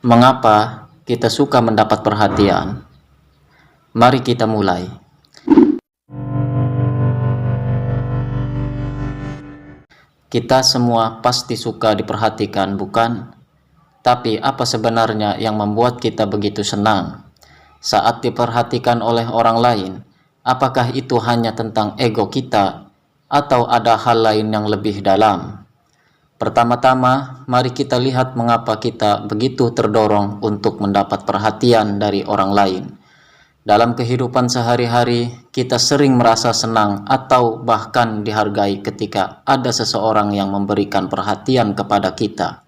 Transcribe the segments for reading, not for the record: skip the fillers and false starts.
Mengapa kita suka mendapat perhatian? Mari kita mulai. Kita semua pasti suka diperhatikan, bukan? Tapi apa sebenarnya yang membuat kita begitu senang saat diperhatikan oleh orang lain? Apakah itu hanya tentang ego kita atau ada hal lain yang lebih dalam? Pertama-tama, mari kita lihat mengapa kita begitu terdorong untuk mendapat perhatian dari orang lain. Dalam kehidupan sehari-hari, kita sering merasa senang atau bahkan dihargai ketika ada seseorang yang memberikan perhatian kepada kita.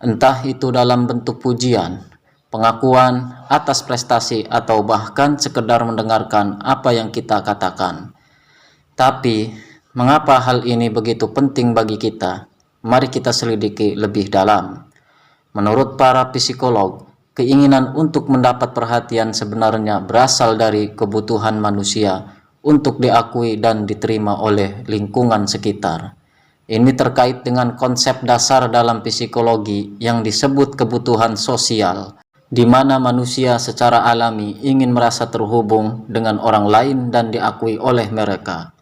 Entah itu dalam bentuk pujian, pengakuan atas prestasi, atau bahkan sekedar mendengarkan apa yang kita katakan. Tapi, mengapa hal ini begitu penting bagi kita? Mari kita selidiki lebih dalam. Menurut para psikolog, keinginan untuk mendapat perhatian sebenarnya berasal dari kebutuhan manusia untuk diakui dan diterima oleh lingkungan sekitar. Ini terkait dengan konsep dasar dalam psikologi yang disebut kebutuhan sosial, di mana manusia secara alami ingin merasa terhubung dengan orang lain dan diakui oleh mereka.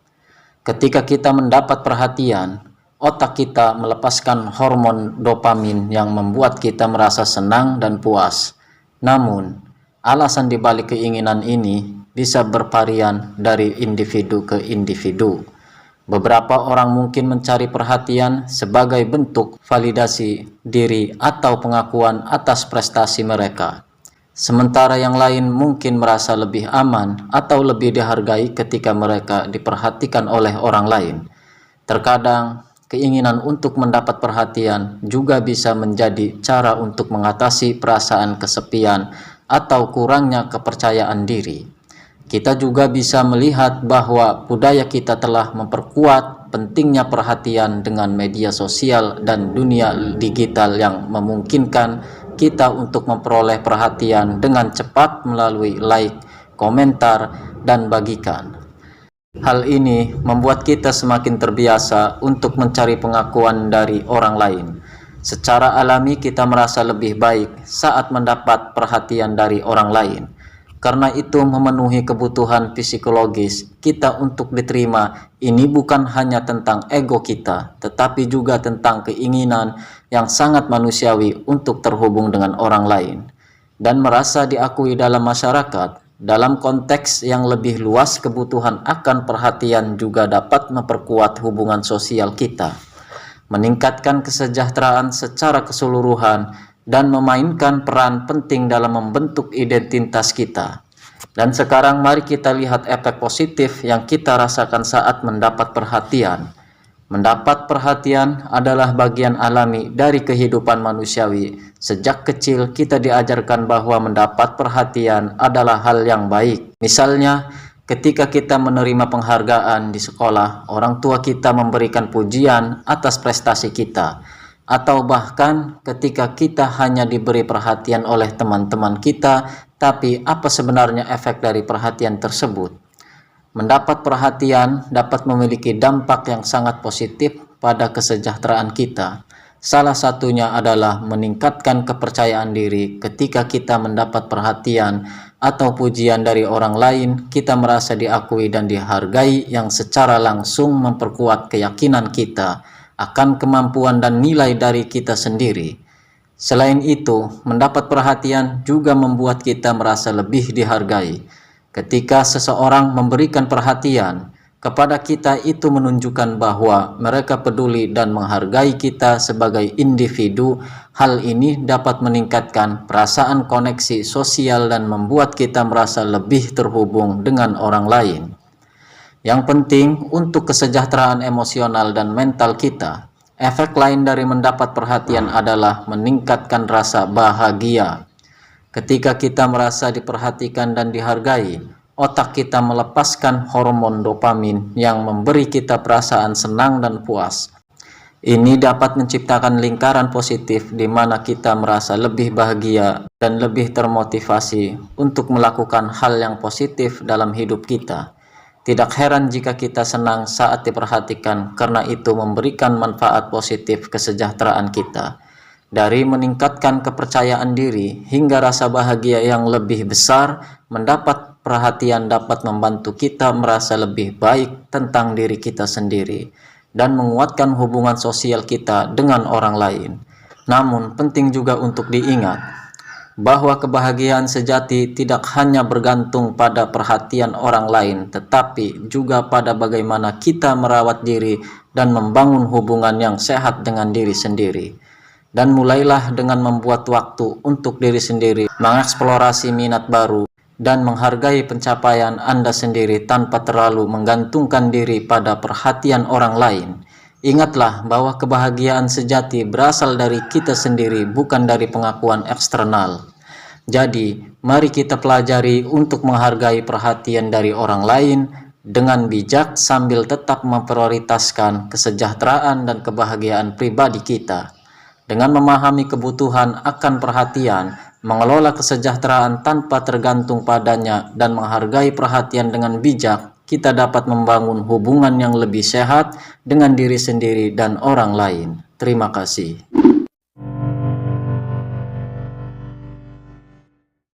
Ketika kita mendapat perhatian, otak kita melepaskan hormon dopamin yang membuat kita merasa senang dan puas. Namun, alasan dibalik keinginan ini bisa bervarian dari individu ke individu. Beberapa orang mungkin mencari perhatian sebagai bentuk validasi diri atau pengakuan atas prestasi mereka. Sementara yang lain mungkin merasa lebih aman atau lebih dihargai ketika mereka diperhatikan oleh orang lain. Terkadang, keinginan untuk mendapat perhatian juga bisa menjadi cara untuk mengatasi perasaan kesepian atau kurangnya kepercayaan diri. Kita juga bisa melihat bahwa budaya kita telah memperkuat pentingnya perhatian dengan media sosial dan dunia digital yang memungkinkan kita untuk memperoleh perhatian dengan cepat melalui like, komentar, dan bagikan. Hal ini membuat kita semakin terbiasa untuk mencari pengakuan dari orang lain. Secara alami kita merasa lebih baik saat mendapat perhatian dari orang lain. Karena itu memenuhi kebutuhan psikologis kita untuk diterima ini bukan hanya tentang ego kita, tetapi juga tentang keinginan yang sangat manusiawi untuk terhubung dengan orang lain dan merasa diakui dalam masyarakat. Dalam konteks yang lebih luas, kebutuhan akan perhatian juga dapat memperkuat hubungan sosial kita, meningkatkan kesejahteraan secara keseluruhan, dan memainkan peran penting dalam membentuk identitas kita. Dan sekarang mari kita lihat efek positif yang kita rasakan saat mendapat perhatian. Mendapat perhatian adalah bagian alami dari kehidupan manusiawi. Sejak kecil kita diajarkan bahwa mendapat perhatian adalah hal yang baik. Misalnya, ketika kita menerima penghargaan di sekolah, orang tua kita memberikan pujian atas prestasi kita. Atau bahkan ketika kita hanya diberi perhatian oleh teman-teman kita, tapi apa sebenarnya efek dari perhatian tersebut? Mendapat perhatian dapat memiliki dampak yang sangat positif pada kesejahteraan kita. Salah satunya adalah meningkatkan kepercayaan diri. Ketika kita mendapat perhatian atau pujian dari orang lain, kita merasa diakui dan dihargai yang secara langsung memperkuat keyakinan kita akan kemampuan dan nilai dari kita sendiri. Selain itu, mendapat perhatian juga membuat kita merasa lebih dihargai. Ketika seseorang memberikan perhatian kepada kita, itu menunjukkan bahwa mereka peduli dan menghargai kita sebagai individu. Hal ini dapat meningkatkan perasaan koneksi sosial dan membuat kita merasa lebih terhubung dengan orang lain. Yang penting untuk kesejahteraan emosional dan mental kita, efek lain dari mendapat perhatian adalah meningkatkan rasa bahagia. Ketika kita merasa diperhatikan dan dihargai, otak kita melepaskan hormon dopamin yang memberi kita perasaan senang dan puas. Ini dapat menciptakan lingkaran positif di mana kita merasa lebih bahagia dan lebih termotivasi untuk melakukan hal yang positif dalam hidup kita. Tidak heran jika kita senang saat diperhatikan, karena itu memberikan manfaat positif kesejahteraan kita. Dari meningkatkan kepercayaan diri hingga rasa bahagia yang lebih besar, mendapat perhatian dapat membantu kita merasa lebih baik tentang diri kita sendiri dan menguatkan hubungan sosial kita dengan orang lain. Namun, penting juga untuk diingat bahwa kebahagiaan sejati tidak hanya bergantung pada perhatian orang lain, tetapi juga pada bagaimana kita merawat diri dan membangun hubungan yang sehat dengan diri sendiri. Dan mulailah dengan membuat waktu untuk diri sendiri, mengeksplorasi minat baru, dan menghargai pencapaian Anda sendiri tanpa terlalu menggantungkan diri pada perhatian orang lain. Ingatlah bahwa kebahagiaan sejati berasal dari kita sendiri, bukan dari pengakuan eksternal. Jadi, mari kita pelajari untuk menghargai perhatian dari orang lain dengan bijak sambil tetap memprioritaskan kesejahteraan dan kebahagiaan pribadi kita. Dengan memahami kebutuhan akan perhatian, mengelola kesejahteraan tanpa tergantung padanya, dan menghargai perhatian dengan bijak, kita dapat membangun hubungan yang lebih sehat dengan diri sendiri dan orang lain. Terima kasih.